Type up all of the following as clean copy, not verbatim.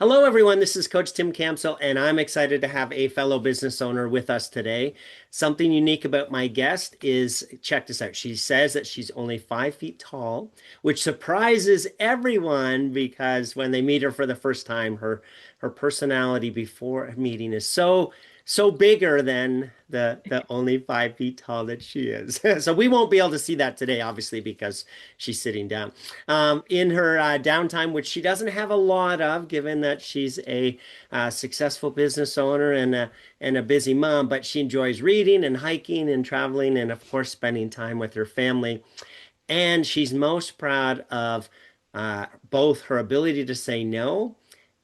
Hello, everyone. This is Coach Tim Campsall, and I'm excited to have a fellow business owner with us today. Something unique about my guest is, check this out. She says that she's only 5 feet tall, which surprises everyone because when they meet her for the first time, her personality before a meeting is so bigger than the only 5 feet tall that she is. So we won't be able to see that today, obviously, because she's sitting down in her downtime, which she doesn't have a lot of, given that she's a successful business owner and a busy mom. But she enjoys reading and hiking and traveling, and of course, spending time with her family. And she's most proud of both her ability to say no,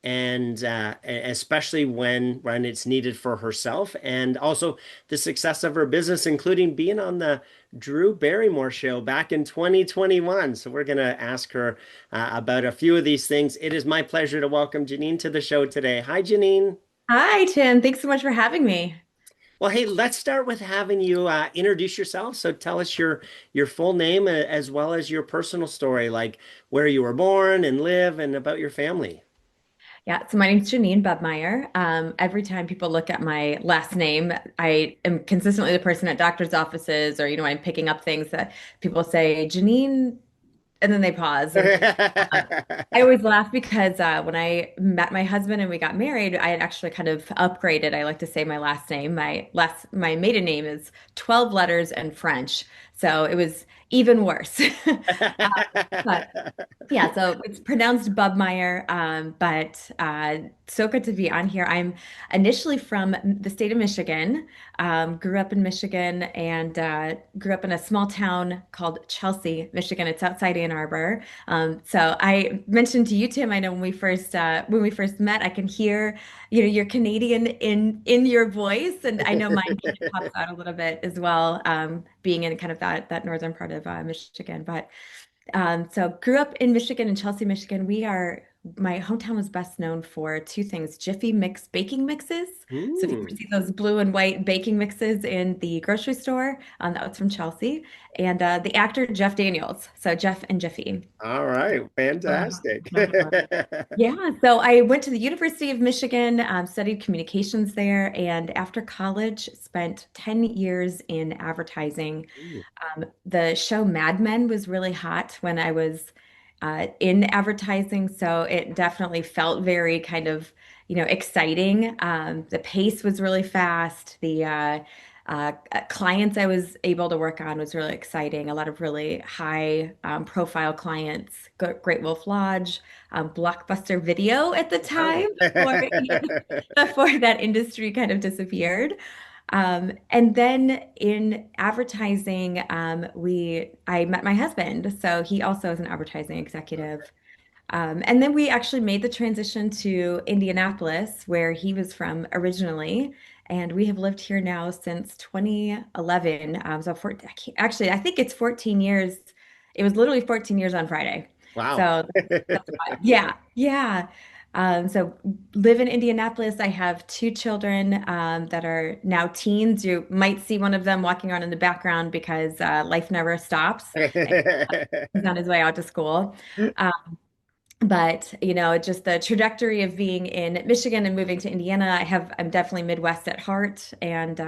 and especially when it's needed for herself, and also the success of her business, including being on the Drew Barrymore show back in 2021. So we're going to ask her about a few of these things. It is my pleasure to welcome Jeanine to the show today. Hi, Jeanine. Hi, Tim. Thanks so much for having me. Well, hey, let's start with having you introduce yourself. So tell us your full name as well as your personal story, like where you were born and live, and about your family. Yeah, so my name's Jeanine Bobenmoyer. Every time people look at my last name, I am consistently the person at doctor's offices or, I'm picking up things that people say, Jeanine, and then they pause. And I always laugh because when I met my husband and we got married, I had actually kind of upgraded. I like to say my last name. My maiden name is 12 letters and French. So it was even worse. But yeah, so it's pronounced Bubmeyer, but so good to be on here. I'm initially from the state of Michigan, grew up in Michigan, and grew up in a small town called Chelsea, Michigan. It's outside Ann Arbor. So I mentioned to you, Tim, I know when we first met, I can hear, you're Canadian in your voice, and I know mine kind of pops out a little bit as well, being in kind of that northern part of Michigan, but. So grew up in Michigan, in Chelsea, Michigan. My hometown was best known for two things, Jiffy Mix baking mixes. So if you ever Hmm. see those blue and white baking mixes in the grocery store, that was from Chelsea. And the actor Jeff Daniels. So Jeff and Jiffy. All right, Uh, fantastic. yeah, so I went to the University of Michigan, studied communications there, and after college, spent 10 years in advertising. The show Mad Men was really hot when I was in advertising, so it definitely felt very kind of, exciting. The pace was really fast. The clients I was able to work on was really exciting. A lot of really high profile clients, Great Wolf Lodge, Blockbuster Video at the Wow. time before that industry kind of disappeared. And then in advertising, I met my husband. So he also is an advertising executive. And then we actually made the transition to Indianapolis, where he was from originally. And we have lived here now since 2011. Actually, I think it's 14 years. It was literally 14 years on Friday. Wow. So that's wild. Yeah, yeah. So live in Indianapolis. I have two children that are now teens. You might see one of them walking around in the background because life never stops. He's on his way out to school. Um, but just the trajectory of being in Michigan and moving to Indiana, I'm definitely Midwest at heart. And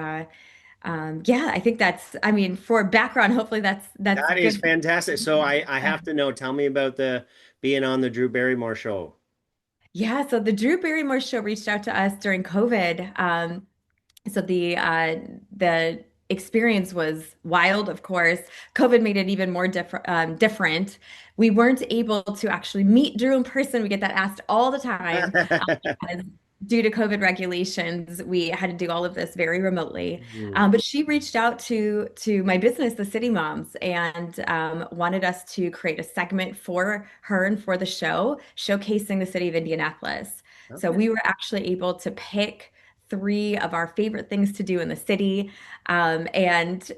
yeah, I think I mean, for background, hopefully that's That is good. fantastic. So I have to know, tell me about the being on the Drew Barrymore show. Yeah, so the Drew Barrymore show reached out to us during COVID. So the experience was wild, of course. COVID made it even more different. We weren't able to actually meet Drew in person. We get that asked all the time because due to COVID regulations, we had to do all of this very remotely. Hmm. But she reached out to my business, the City Moms, and wanted us to create a segment for her and for the show, showcasing the city of Indianapolis. So Okay. we were actually able to pick three of our favorite things to do in the city, and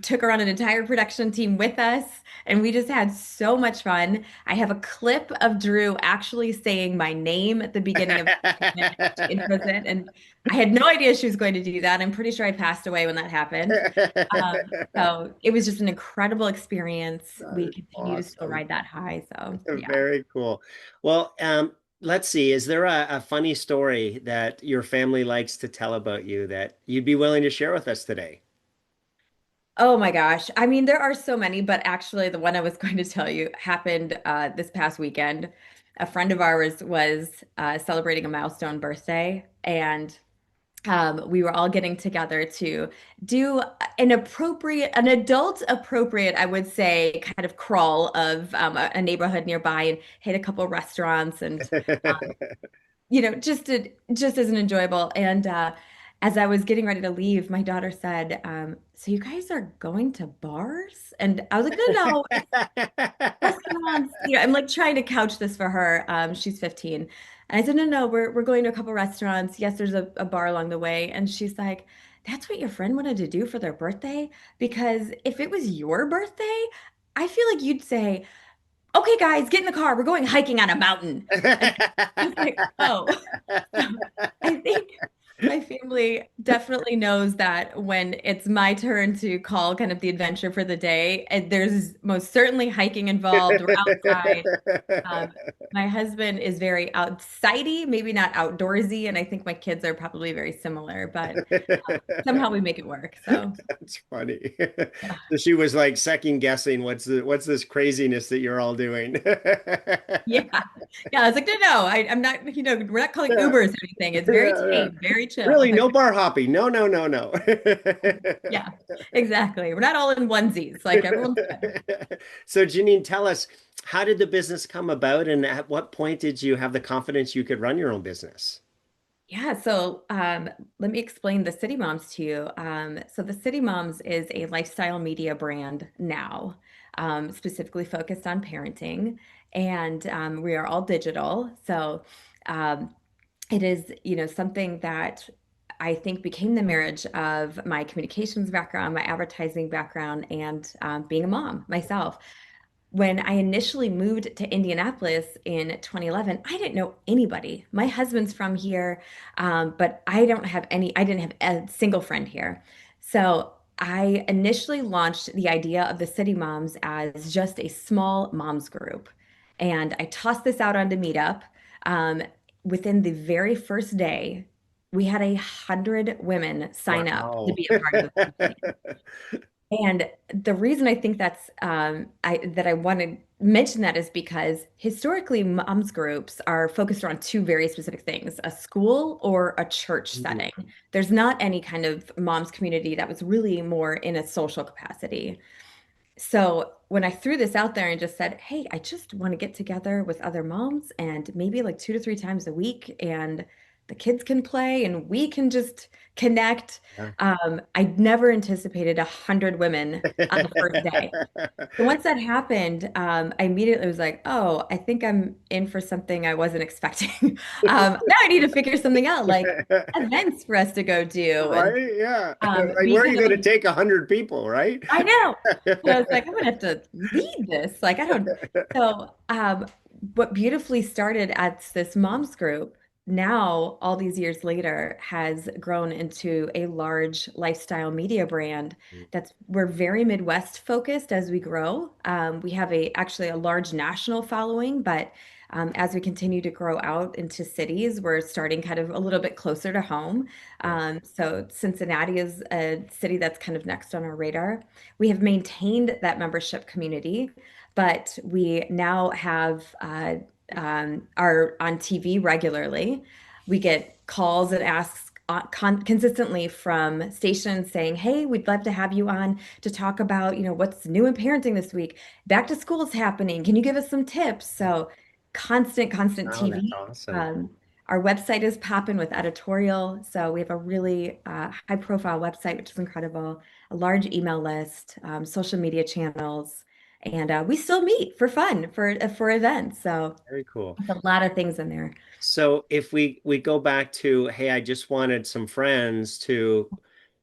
took around an entire production team with us. And we just had so much fun. I have a clip of Drew actually saying my name at the beginning of the segment to intro it. And I had no idea she was going to do that. I'm pretty sure I passed away when that happened. So it was just an incredible experience. That We is continue to still awesome. ride that high. So yeah. Very cool. Well, let's see, is there a funny story that your family likes to tell about you that you'd be willing to share with us today? Oh my gosh. I mean, there are so many, but actually, the one I was going to tell you happened this past weekend. A friend of ours was celebrating a milestone birthday, and we were all getting together to do an adult appropriate, I would say, kind of crawl of a neighborhood nearby and hit a couple restaurants and just as an enjoyable. And as I was getting ready to leave, my daughter said, "So you guys are going to bars?" And I was like, "No, no, it's restaurants." I'm like trying to couch this for her. She's 15. And I said, "No, no, we're going to a couple restaurants. Yes, there's a bar along the way." And she's like, "That's what your friend wanted to do for their birthday? Because if it was your birthday, I feel like you'd say, 'Okay, guys, get in the car. We're going hiking on a mountain.'" And I was like, "Oh." So I think my family definitely knows that when it's my turn to call kind of the adventure for the day, and there's most certainly hiking involved. We're outside. Um, my husband is very outsidey, maybe not outdoorsy, and I think my kids are probably very similar, but somehow we make it work. So That's funny. yeah. So she was like second guessing what's this craziness that you're all doing? Yeah. Yeah. I was like, no, no, I'm not, we're not calling Yeah, Ubers or anything. It's very yeah, yeah. tame, very chill. Really, no bar hopping. No, no, no, no. Yeah, exactly. We're not all in onesies. Like everyone's good. So, Jeanine, tell us, how did the business come about, and at what point did you have the confidence you could run your own business? Yeah, so let me explain the City Moms to you. So the City Moms is a lifestyle media brand now, specifically focused on parenting, and we are all digital. So um, it is, something that I think became the marriage of my communications background, my advertising background, and being a mom myself. When I initially moved to Indianapolis in 2011, I didn't know anybody. My husband's from here, but I didn't have a single friend here. So I initially launched the idea of the City Moms as just a small moms group. And I tossed this out onto Meetup. Um, Within the very first day, we had 100 women sign up to Wow. be a part of the campaign. And the reason I think I want to mention that is because historically moms groups are focused around two very specific things, a school or a church Mhm. setting. There's not any kind of moms community that was really more in a social capacity. So when I threw this out there and just said, "Hey, I just want to get together with other moms and maybe like 2 to 3 times a week, and the kids can play and we can just connect." Yeah. I never anticipated 100 women on the first day. So once that happened, I immediately was like, "Oh, I think I'm in for something I wasn't expecting." Now I need to figure something out, like events for us to go do and Right? Yeah. Like, be where are you kind of going to like, take 100 people, right? I know. And I was like, I'm gonna have to lead this. Like, I don't. So, what beautifully started as this moms group now, all these years later, has grown into a large lifestyle media brand we're very Midwest focused as we grow. We have actually a large national following, but as we continue to grow out into cities, we're starting kind of a little bit closer to home. Yeah. So Cincinnati is a city that's kind of next on our radar. We have maintained that membership community, but we now have are on TV regularly. We get calls and asks consistently from stations saying, "Hey, we'd love to have you on to talk about, what's new in parenting this week. Back to school is happening. Can you give us some tips?" So constant Wow, that's TV. awesome. Um, our website is popping with editorial. So we have a really high profile website, which is incredible, a large email list, social media channels, and we still meet for fun for events. So Very cool. it's a lot of things in there. So if we go back to, hey, I just wanted some friends to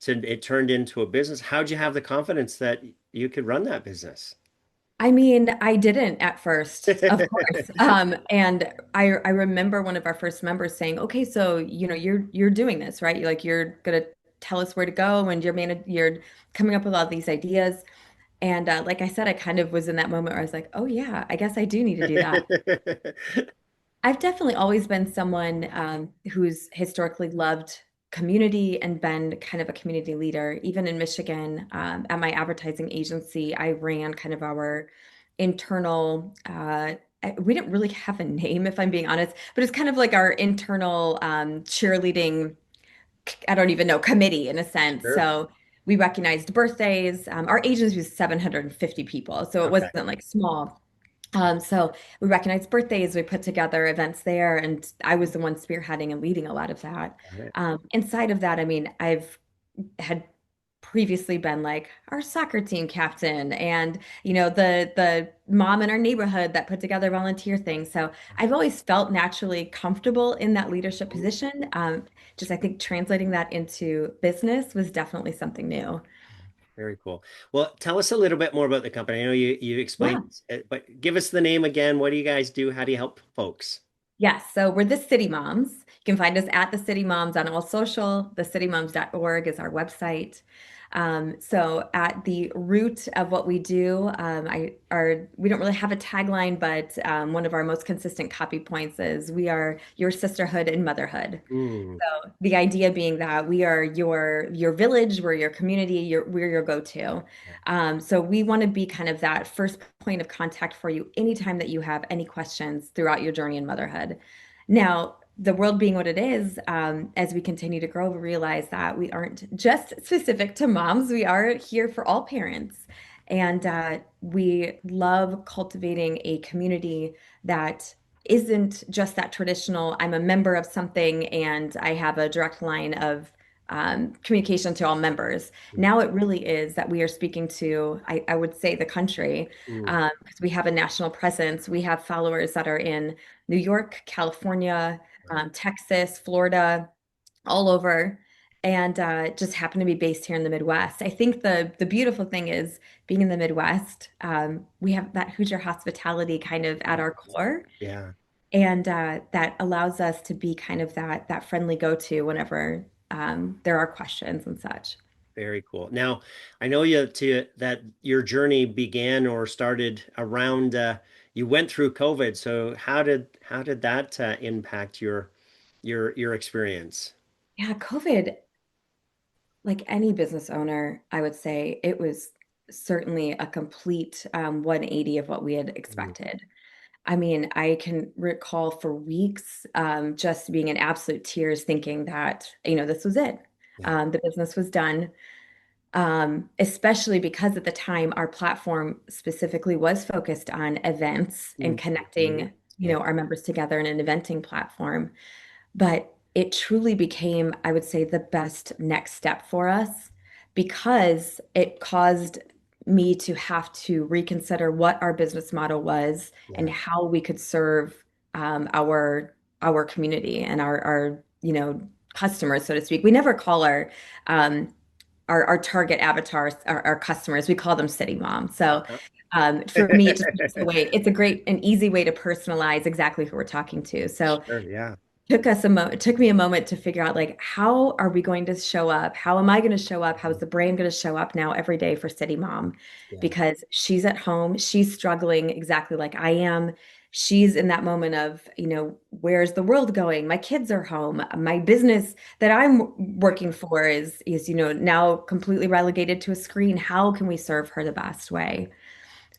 it turned into a business, how'd you have the confidence that you could run that business? I mean, I didn't at first, of course. And I remember one of our first members saying, "Okay, so you're doing this, right? You're gonna tell us where to go, and you're coming up with all these ideas." And like I said, I kind of was in that moment where I was like, "Oh yeah, I guess I do need to do that." I've definitely always been someone who's historically loved community and been kind of a community leader. Even in Michigan, at my advertising agency, I ran kind of our internal, we didn't really have a name, if I'm being honest, but it's kind of like our internal cheerleading, I don't even know, committee in a sense. Sure. So we recognized birthdays. Our agency was 750 people, so it Okay. wasn't like small. So we recognized birthdays, we put together events there, and I was the one spearheading and leading a lot of that. Got it. Inside of that, I mean, I've had previously been like our soccer team captain and the mom in our neighborhood that put together volunteer things. So I've always felt naturally comfortable in that leadership position. Just I think translating that into business was definitely something new. Very cool. Well, tell us a little bit more about the company. I know you Yeah. explained, but give us the name again. What do you guys do? How do you help folks? Yes, so we're the City Moms. You can find us at the City Moms on all social. Thecitymoms.org is our website. So at the root of what we do, we don't really have a tagline, but one of our most consistent copy points is we are your sisterhood in motherhood. Mm, So the idea being that we are your village, we're your community, we're your go-to. So we want to be kind of that first point of contact for you anytime that you have any questions throughout your journey in motherhood. Now, the world being what it is, as we continue to grow, we realize that we aren't just specific to moms. We are here for all parents. And we love cultivating a community that isn't just that traditional, I'm a member of something and I have a direct line of communication to all members. mm, Now it really is that we are speaking to, I would say, the country, mm. because we have a national presence. We have followers that are in New York, California, Wow. Texas, Florida, all over, and just happen to be based here in the Midwest. I think the beautiful thing is being in the Midwest, we have that Hoosier hospitality kind of at our core. Yeah. And that allows us to be kind of that friendly go-to whenever there are questions and such. Very cool. Now, I know that your journey began or started around you went through COVID. So how did that impact your experience? Yeah, COVID, like any business owner, I would say it was certainly a complete 180 of what we had Mm, expected. I mean, I can recall for weeks just being in absolute tears, thinking that, this was it. yeah. The business was done. Especially because at the time our platform specifically was focused on events and Mm, mhm. connecting, Yeah. our members together in an eventing platform. But it truly became, I would say, the best next step for us because it caused me to have to reconsider what our business model was and Yeah. how we could serve our community and our customers, so to speak. We never call um, our target avatars, our customers, we call them city moms. So Uh-huh. for me, it just becomes a way, it's a great and easy way to personalize exactly who we're talking to. So Sure. Yeah. it took me a moment to figure out like how are we going to show up? How am I going to show up? How is the brand going to show up now every day for City Mom? Yeah. Because she's at home, she's struggling exactly like I am. She's in that moment of, where's the world going? My kids are home. My business that I'm working for is, now completely relegated to a screen. How can we serve her the best way?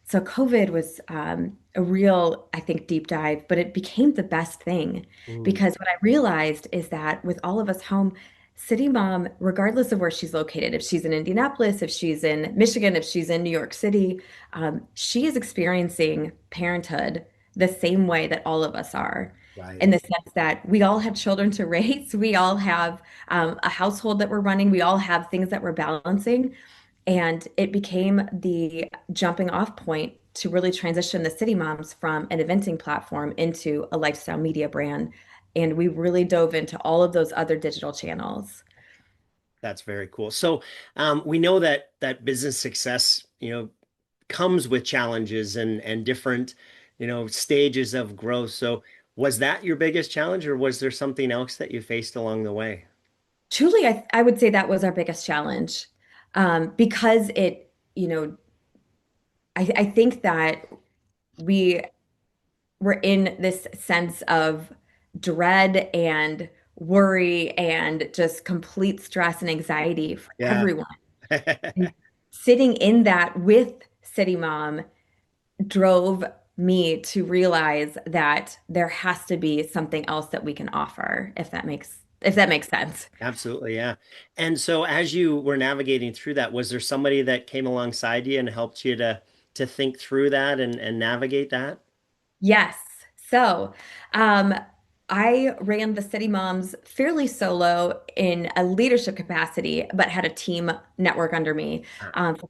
So COVID was a real, I think, deep dive, but it became the best thing Mm, because what I realized is that with all of us home, City Mom, regardless of where she's located, if she's in Indianapolis, if she's in Michigan, if she's in New York City, she is experiencing parenthood the same way that all of us are. right. In the sense that we all have children to raise, we all have a household that we're running, we all have things that we're balancing. And it became the jumping off point to really transition the City Moms from an eventing platform into a lifestyle media brand. And we really dove into all of those other digital channels. That's very cool. So we know that business success, comes with challenges and different, stages of growth. So was that your biggest challenge, or was there something else that you faced along the way? Truly, I would say that was our biggest challenge because I think that we we're in this sense of dread and worry and just complete stress and anxiety for Yeah. everyone. And sitting in that with City Mom drove me to realize that there has to be something else that we can offer, if that makes sense. Absolutely, yeah. And so as you were navigating through that, was there somebody that came alongside you and helped you to think through that and navigate that? Yes. So, um, I ran the City Moms fairly solo in a leadership capacity, but had a team network under me Ah. for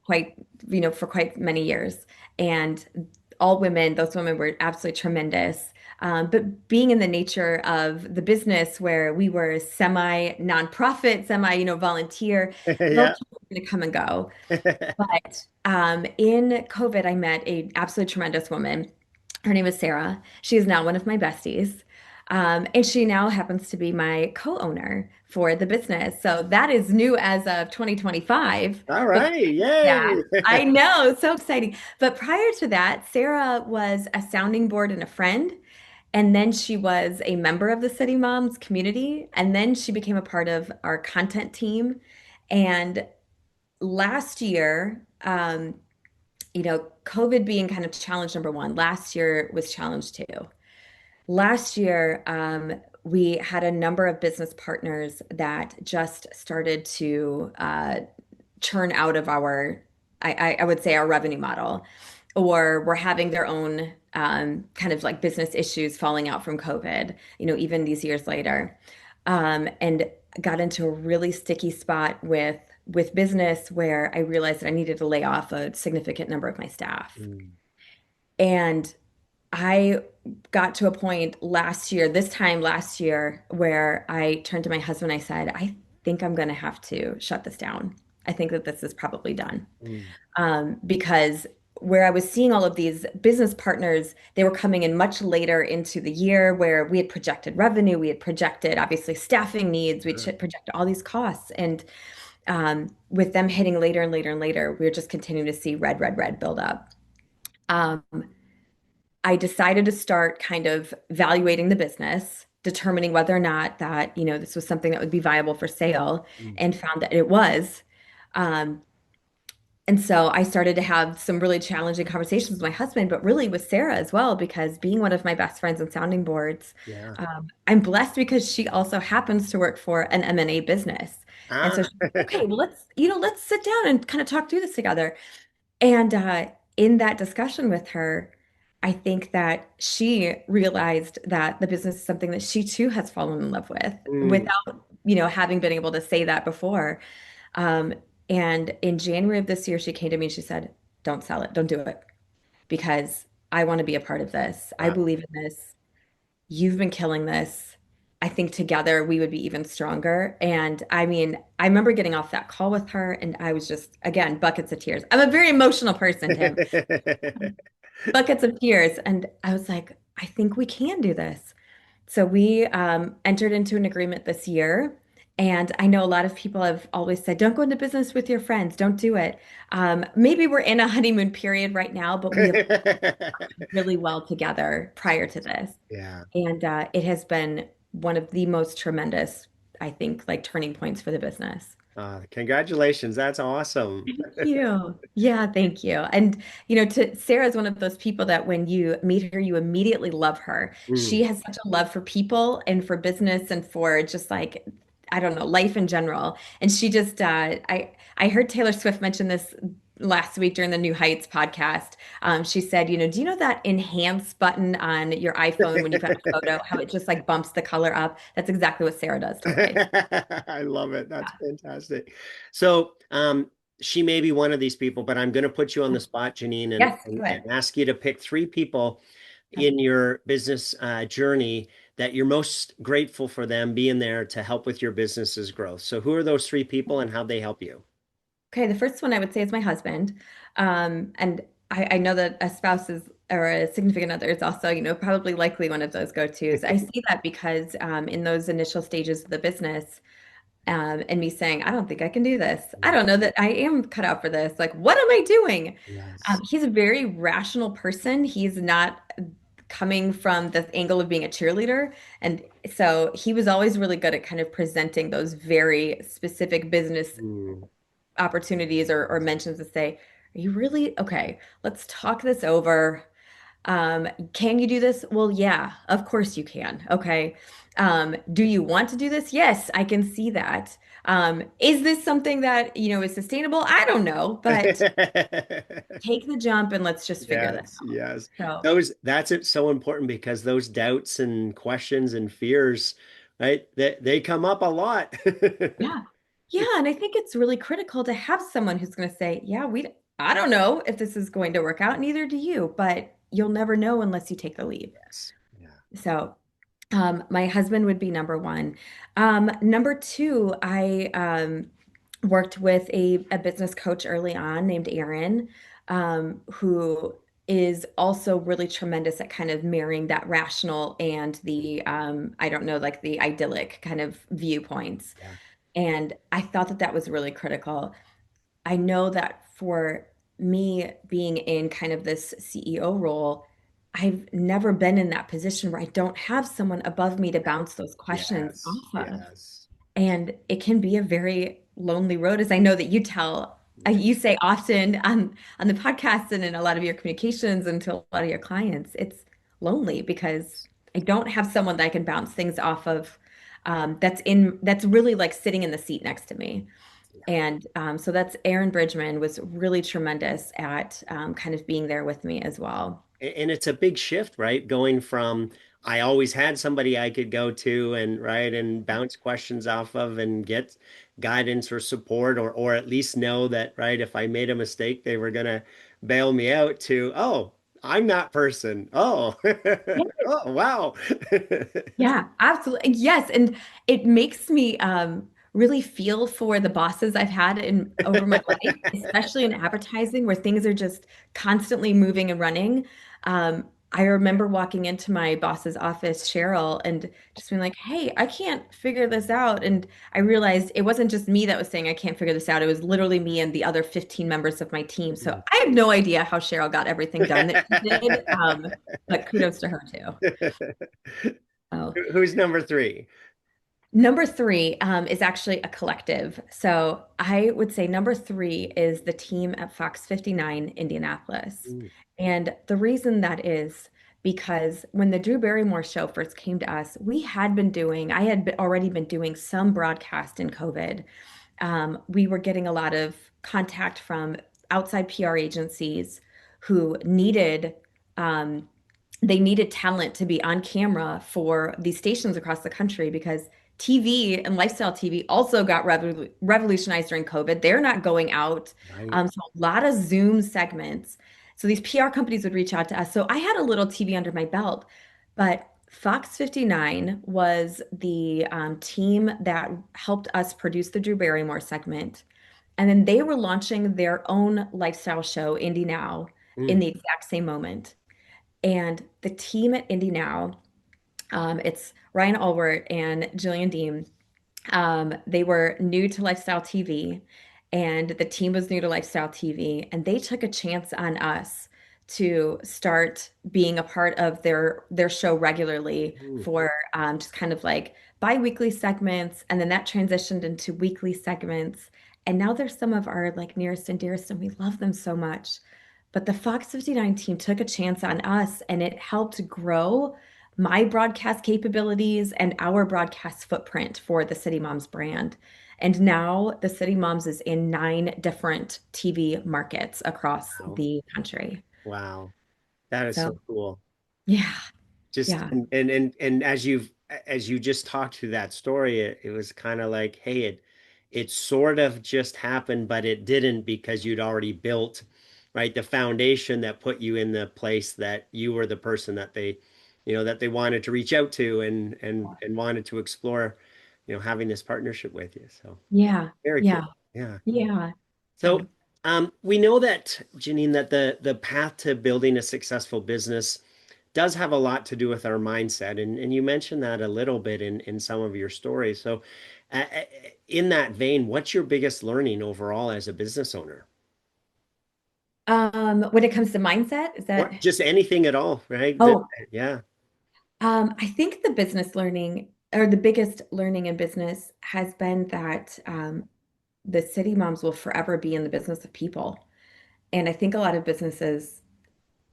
for quite many years. And all women, those women were absolutely tremendous. But being in the nature of the business where we were semi nonprofit, semi, volunteer, those Yeah. people were going to come and go. But in COVID, I met a absolutely tremendous woman. Her name is Sarah. She is now one of my besties. And she now happens to be my co-owner for the business. So that is new as of 2025. All But right. yeah, Yay. I know, so exciting. But prior to that, Sarah was a sounding board and a friend. And then she was a member of the City Moms community. And then she became a part of our content team. And last year, COVID being kind of challenge number one, last year was challenge two. Last year, we had a number of business partners that just started to churn out of I would say, our revenue model, or were having their own kind of like business issues falling out from COVID, even these years later, and got into a really sticky spot with business where I realized that I needed to lay off a significant number of my staff. Mm. And I got to a point last year, this time last year, where I turned to my husband. I said, I think I'm going to have to shut this down. I think that this is probably done. Mm. Because where I was seeing all of these business partners, they were coming in much later into the year where we had projected revenue, we had projected obviously staffing needs, we Sure. projected all these costs. And with them hitting later and later and later, we were just continuing to see red, red, red build up. Um, I decided to start kind of evaluating the business, determining whether or not that, this was something that would be viable for sale, Mm. and found that it was. Um, and so I started to have some really challenging conversations with my husband, but really with Sarah as well, because being one of my best friends and sounding boards, Yeah. I'm blessed because she also happens to work for an M&A business. And so Ah. she's like, okay, well, let's sit down and kind of talk through this together. And in that discussion with her, I think that she realized that the business is something that she too has fallen in love with Mm. without, having been able to say that before. Um, and in January of this year, she came to me and she said, don't sell it, don't do it, because I want to be a part of this. I Wow. believe in this. You've been killing this. I think together we would be even stronger. And I mean, I remember getting off that call with her and I was just, again, buckets of tears. I'm a very emotional person, Tim, buckets of tears. And I was like, I think we can do this. So we entered into an agreement this year. And I know a lot of people have always said, don't go into business with your friends, don't do it. Maybe we're in a honeymoon period right now, but we have really well together prior to this. Yeah. And it has been one of the most tremendous, I think, like turning points for the business. Congratulations. That's awesome. Thank you. Yeah, thank you. And to Sarah's one of those people that when you meet her, you immediately love her. She Mm. has such a love for people and for business and for just like, I don't know, life in general. And she just I heard Taylor Swift mention this last week during the New Heights podcast. She said, do you know that enhance button on your iPhone when you've got a photo, how it just like bumps the color up? That's exactly what Sarah does to life. I love it. That's fantastic. So, she may be one of these people, but I'm going to put you on the spot, Jeanine, and, Yes, and, go and ahead. ask you to pick three people in your business journey that you're most grateful for them being there to help with your business's growth. So, who are those three people and how they help you? Okay, the first one I would say is my husband. And I know that a spouse is or a significant other is also, probably likely one of those go-tos. I see that because in those initial stages of the business, and me saying, I don't think I can do this. I don't know that I am cut out for this. Like, what am I doing? Yes. He's a very rational person. He's not coming from the angle of being a cheerleader. And so he was always really good at kind of presenting those very specific business Mm. opportunities or mentions to say, are you really okay? Let's talk this over. Can you do this? Well, yeah, of course you can. Okay. Do you want to do this? Yes, I can see that. Is this something that, is sustainable? I don't know, but take the jump and let's just figure this Yes, out. yes. So, That's it so important because those doubts and questions and fears, right? They come up a lot. yeah. Yeah, and I think it's really critical to have someone who's going to say, "Yeah, I don't know if this is going to work out, neither do you, but you'll never know unless you take the leap." Yes. Yeah. So, my husband would be number one. Number two, I worked with a business coach early on named Erin, who is also really tremendous at kind of marrying that rational and the I don't know, like the idyllic kind of viewpoints. Yeah. And I thought that that was really critical. I know that for me being in kind of this CEO role, I've never been in that position where I don't have someone above me to bounce those questions Yes. off of. Yes. And it can be a very lonely road, as I know that Yeah. you say often on the podcast and in a lot of your communications and to a lot of your clients, it's lonely because I don't have someone that I can bounce things off of, that's really like sitting in the seat next to me. And so that's Aaron Bridgman was really tremendous at kind of being there with me as well. And it's a big shift, right? Going from I always had somebody I could go to and right and bounce questions off of and get guidance or support or at least know that right if I made a mistake they were gonna bail me out to I'm that person. Oh, oh wow. Yeah, absolutely. Yes, and it makes me really feel for the bosses I've had in over my life, especially in advertising where things are just constantly moving and running. I remember walking into my boss's office, Cheryl, and just being like, "Hey, I can't figure this out." And I realized it wasn't just me that was saying I can't figure this out. It was literally me and the other 15 members of my team. So I have no idea how Cheryl got everything done that she did. But kudos to her too. Oh. Who's number three? Number three is actually a collective. So I would say number three is the team at Fox 59 Indianapolis. Mm. And the reason that is because when the Drew Barrymore show first came to us, I had already been doing some broadcast in COVID. We were getting a lot of contact from outside PR agencies who um, they needed talent to be on camera for these stations across the country because TV and lifestyle TV also got revolutionized during COVID. They're not going out. Right. So a lot of Zoom segments. So these PR companies would reach out to us. So I had a little TV under my belt, but Fox 59 was the team that helped us produce the Drew Barrymore segment. And then they were launching their own lifestyle show, Indie Now, in Mm. the exact same moment. And the team at Indie Now, it's Ryan Allward and Jillian Dean. They were new to lifestyle TV, and the team was new to lifestyle TV, and they took a chance on us to start being a part of their show regularly Mm. for just kind of like bi-weekly segments, and then that transitioned into weekly segments. And now they're some of our like nearest and dearest, and we love them so much. But the Fox 59 team took a chance on us, and it helped grow my broadcast capabilities and our broadcast footprint for the City Moms brand. And now the City Moms is in 9 different TV markets across Wow. the country. Wow. That is so So, cool. yeah, Just yeah, and as you just talked through that story, it was kind of like, hey, it sort of just happened, but it didn't because you'd already built, right, the foundation that put you in the place that you were the person that that they wanted to reach out to and wanted to explore, having this partnership with you. So yeah, very yeah, cool. Yeah. yeah, yeah. So we know that, Jeanine, that the path to building a successful business does have a lot to do with our mindset. And you mentioned that a little bit in some of your stories. So, in that vein, what's your biggest learning overall as a business owner? When it comes to mindset, is that, Or just anything at all, right? oh, Yeah. I think the business learning or the biggest learning in business has been that the city moms will forever be in the business of people. And I think a lot of businesses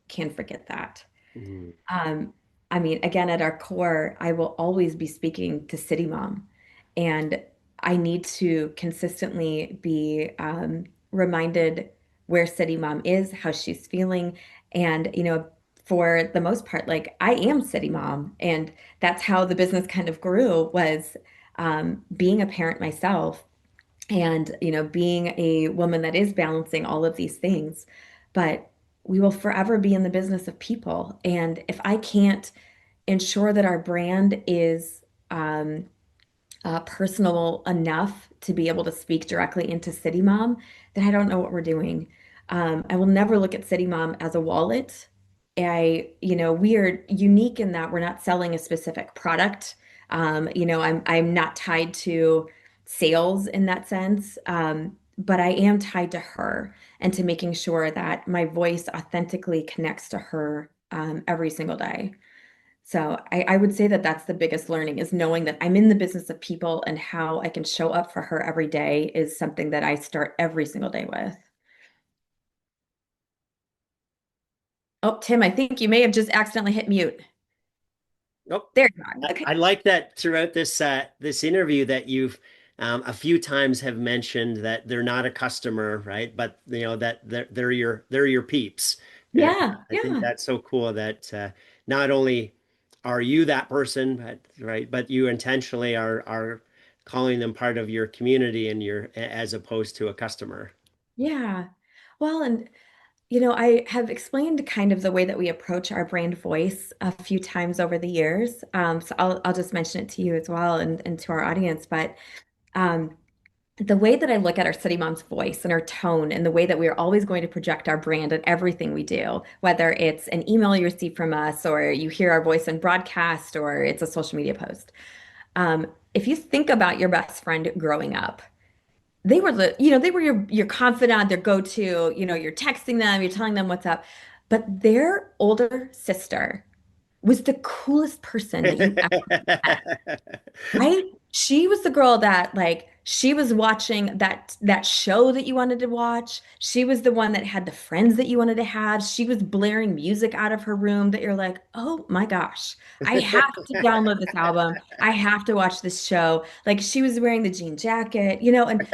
can forget that. Mhm. Um, I mean, again, at our core, I will always be speaking to City Mom, and I need to consistently be reminded where City Mom is, how she's feeling, and for the most part, like I am City Mom, and that's how the business kind of grew was being a parent myself and being a woman that is balancing all of these things. But we will forever be in the business of people, and if I can't ensure that our brand is personal enough to be able to speak directly into City Mom, then I don't know what we're doing. I will never look at City Mom as a wallet. We are unique in that we're not selling a specific product. I'm not tied to sales in that sense, but I am tied to her and to making sure that my voice authentically connects to her every single day. So I would say that that's the biggest learning is knowing that I'm in the business of people and how I can show up for her every day is something that I start every single day with. Oh, Tim, I think you may have just accidentally hit mute. Nope. There you are. I Okay. like that throughout this interview that you've a few times have mentioned that they're not a customer, right? But that they're your peeps, and Yeah, I think yeah, that's so cool that not only are you that person, but right, but you intentionally are calling them part of your community and your as opposed to a customer. yeah. Well, and I have explained kind of the way that we approach our brand voice a few times over the years. So I'll just mention it to you as well and to our audience. But um, the way that I look at our City Mom's voice and our tone and the way that we are always going to project our brand in everything we do, whether it's an email you receive from us or you hear our voice in broadcast or it's a social media post. If you think about your best friend growing up, they were your confidant, their go-to, you're texting them, you're telling them what's up. But their older sister was the coolest person that you ever met. Right? She was the girl that like she was watching that show that you wanted to watch. She was the one that had the friends that you wanted to have. She was blaring music out of her room that you're like, "Oh my gosh, I have to download this album. I have to watch this show." Like she was wearing the jean jacket, and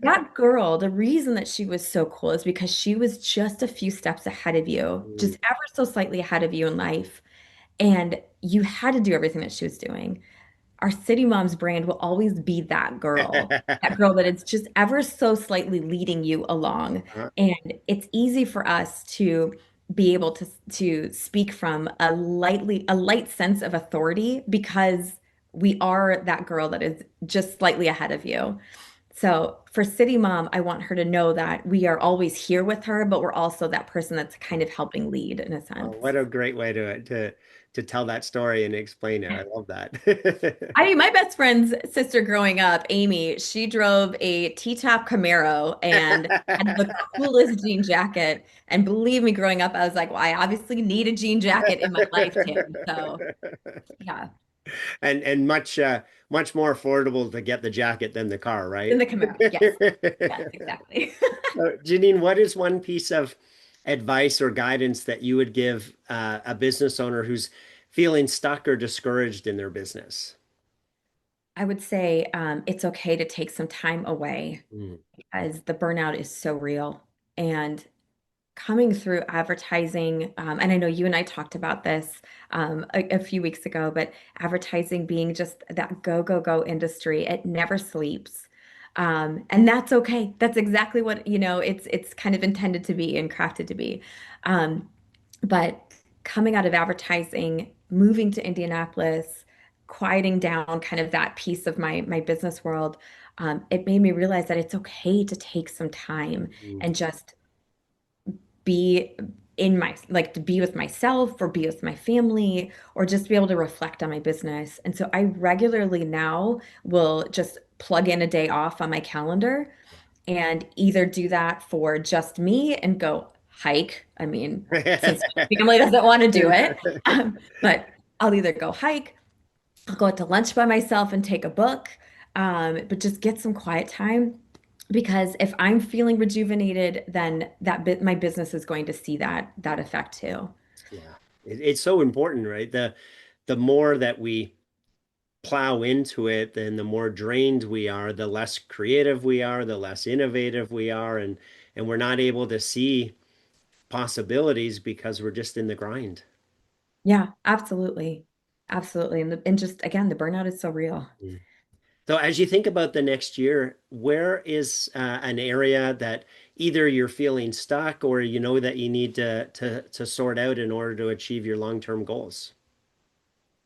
that girl, the reason that she was so cool is because she was just a few steps ahead of you, just ever so slightly ahead of you in life. And you had to do everything that she was doing. Our City Moms brand will always be that girl that is just ever so slightly leading you along. And it's easy for us to be able to speak from a light sense of authority because we are that girl that is just slightly ahead of you. So for City Mom, I want her to know that we are always here with her, but we're also that person that's kind of helping lead in a Oh, sense. what a great way to tell that story and explain it. I love that. I mean, my best friend's sister growing up, Amy, she drove a T-top Camaro and had the coolest jean jacket. And believe me, growing up, I was like, well, I obviously need a jean jacket in my life, Tim. So yeah, And much more affordable to get the jacket than the car, in right? the Camaro. Yes. Yes, exactly. Janine, what is one piece of advice or guidance that you would give a business owner who's feeling stuck or discouraged in their business? I would say it's okay to take some time away Mm, because the burnout is so real. And coming through advertising, and I know you and I talked about this a few weeks ago, but advertising being just that go, go, go industry, it never sleeps. And that's okay. That's exactly what, it's kind of intended to be and crafted to be. Um, but coming out of advertising, moving to Indianapolis, quieting down kind of that piece of my business world, it made me realize that it's okay to take some time mm, and just be to be with myself or be with my family or just be able to reflect on my business. And so I regularly now will just plug in a day off on my calendar and either do that for just me and go hike. I mean, since my family doesn't want to do it, but I'll either go hike, I'll go out to lunch by myself and take a book, but just get some quiet time. Because if I'm feeling rejuvenated, then that bit my business is going to see that effect too. Yeah, it's so important, right? The more that we plow into it, then the more drained we are, the less creative we are, the less innovative we are, and we're not able to see possibilities because we're just in the grind. Yeah, absolutely. Absolutely. And just again, the burnout is so real. Mm. So as you think about the next year, where is an area that either you're feeling stuck or you know that you need to sort out in order to achieve your long-term goals?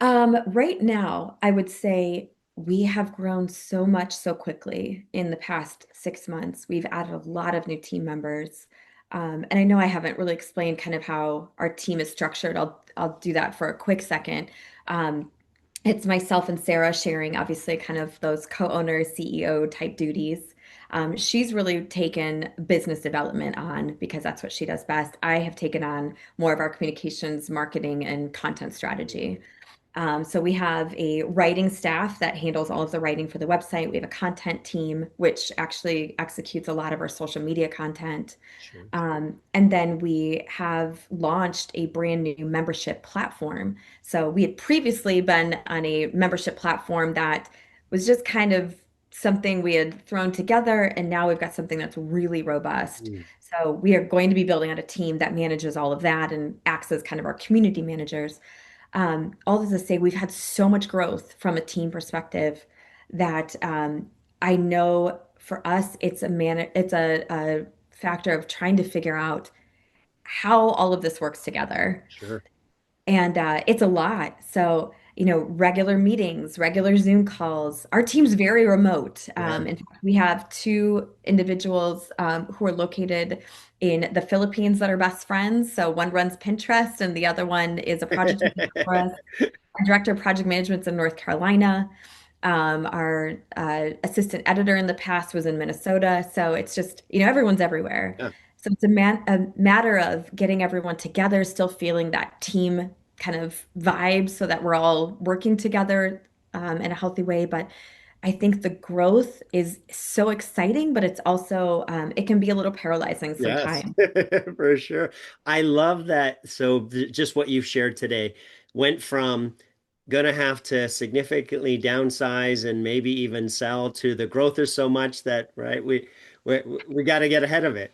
Right now, I would say we have grown so much so quickly in the past 6 months. We've added a lot of new team members. And I know I haven't really explained kind of how our team is structured. I'll do that for a quick second. Um, it's myself and Sarah sharing, obviously, kind of those co-owner, CEO type duties. She's really taken business development on because that's what she does best. I have taken on more of our communications, marketing, and content strategy. So we have a writing staff that handles all of the writing for the website. We have a content team, which actually executes a lot of our social media content. Sure. And then we have launched a brand new membership platform. So we had previously been on a membership platform that was just kind of something we had thrown together, and now we've got something that's really robust. Mm. So we are going to be building out a team that manages all of that and acts as kind of our community managers. All this to say, we've had so much growth from a team perspective that I know for us, it's a factor of trying to figure out how all of this works together. Sure. And it's a lot. So, regular meetings, regular Zoom calls. Our team's very remote. Yeah. In fact, we have two individuals who are located in the Philippines that are best friends. So one runs Pinterest and the other one is a project manager for us. Our director of project management's in North Carolina. Our assistant editor in the past was in Minnesota. So it's just, everyone's everywhere. Yeah. So it's a matter of getting everyone together, still feeling that team kind of vibe so that we're all working together in a healthy way. But I think the growth is so exciting, but it's also, it can be a little paralyzing Yes, sometimes. for sure. I love that. So just what you've shared today went from gonna have to significantly downsize and maybe even sell to the growth is so much that, right, we got to get ahead of it.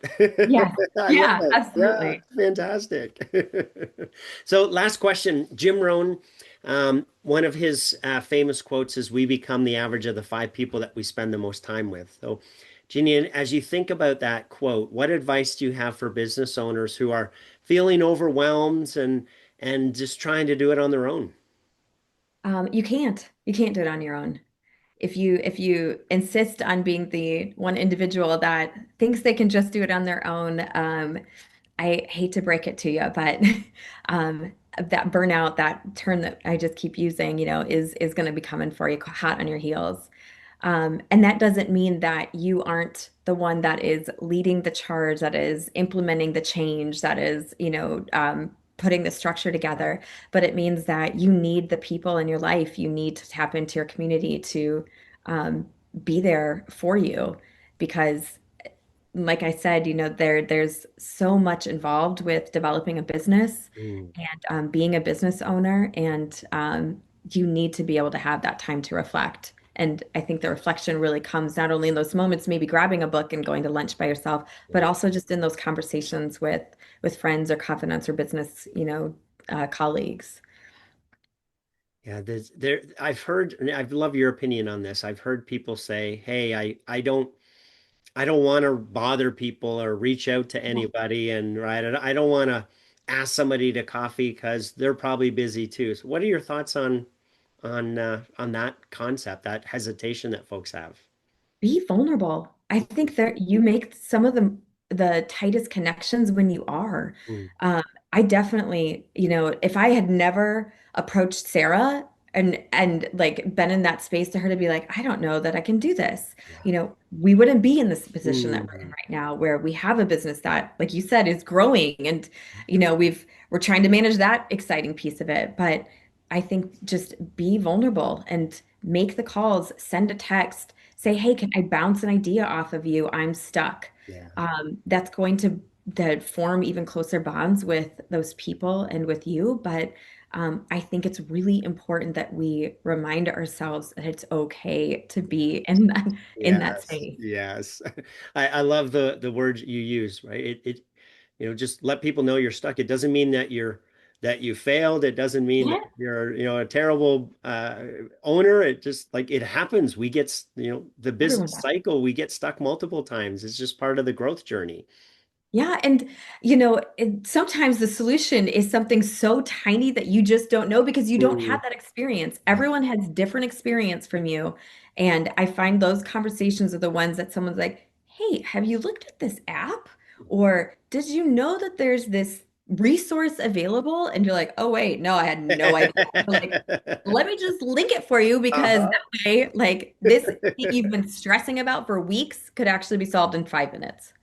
Yes. I love Yeah, it. Yeah, absolutely. fantastic. So last question, Jim Rohn, one of his famous quotes is, "We become the average of the five people that we spend the most time with." So Jeanine, as you think about that quote, what advice do you have for business owners who are feeling overwhelmed and just trying to do it on their own? You can't do it on your own. If you insist on being the one individual that thinks they can just do it on their own, I hate to break it to you, but that burnout, that term that I just keep using, is going to be coming for you hot on your heels. And that doesn't mean that you aren't the one that is leading the charge, that is implementing the change, that is, putting the structure together. But it means that you need the people in your life. You need to tap into your community to um, be there for you because like I said, there's so much involved with developing a business Mm, and being a business owner, and you need to be able to have that time to reflect. And I think the reflection really comes not only in those moments, maybe grabbing a book and going to lunch by yourself, but yeah. also just in those conversations with friends or confidants or business, colleagues. Yeah, I've heard, and I love your opinion on this. I've heard people say, "Hey, I don't want to bother people or reach out to anybody, and right, I don't want to ask somebody to coffee because they're probably busy too." So what are your thoughts on that concept, that hesitation that folks have? Be vulnerable. I think that you make some of the tightest connections when you are. Mm, I definitely, if I had never approached Sarah, and like been in that space to her to be like, I don't know that I can do this. Yeah. We wouldn't be in this position that we're in Mm, right now, where we have a business that, like you said, is growing, and we're trying to manage that exciting piece of it. But I think just be vulnerable and make the calls, send a text, say, hey, can I bounce an idea off of you? I'm stuck. yeah. That's going to that form even closer bonds with those people and with you. But I think it's really important that we remind ourselves that it's okay to be in that Yes, space. yes. I love the word you use, right? Just let people know you're stuck. It doesn't mean that you failed. It doesn't mean that Yeah, you're, a terrible owner. It just like it happens. We get, the everyone business does. cycle, we get stuck multiple times. It's just part of the growth journey. Yeah, and sometimes the solution is something so tiny that you just don't know because you don't have Mm, that experience. yeah. Everyone has different experience from you. And I find those conversations are the ones that someone's like, "Hey, have you looked at this app? Or did you know that there's this resource available?" And you're like, "Oh, wait, no, I had no idea." They're like, let me just link it for you because Uh-huh. that way, like this thing you've been stressing about for weeks could actually be solved in 5 minutes.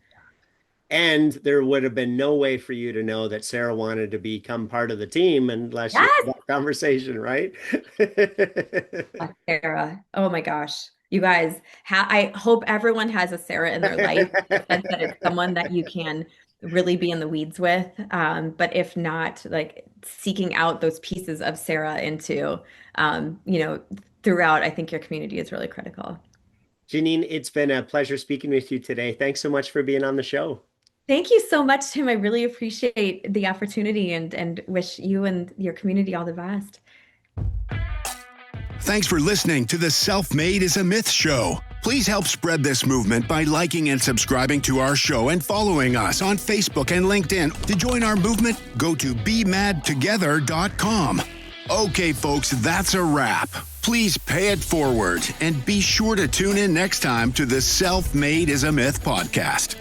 And there would have been no way for you to know that Sarah wanted to become part of the team unless you had Yes. that conversation, right? Sarah. Oh my gosh. You guys, I hope everyone has a Sarah in their life in the sense that it's someone that you can really be in the weeds with. But if not, like seeking out those pieces of Sarah into, throughout, I think your community is really critical. Jeanine, it's been a pleasure speaking with you today. Thanks so much for being on the show. Thank you so much, Tim. I really appreciate the opportunity and wish you and your community all the best. Thanks for listening to the Self-Made is a Myth show. Please help spread this movement by liking and subscribing to our show and following us on Facebook and LinkedIn. To join our movement, go to bemadtogether.com. Okay, folks, that's a wrap. Please pay it forward and be sure to tune in next time to the Self-Made is a Myth podcast.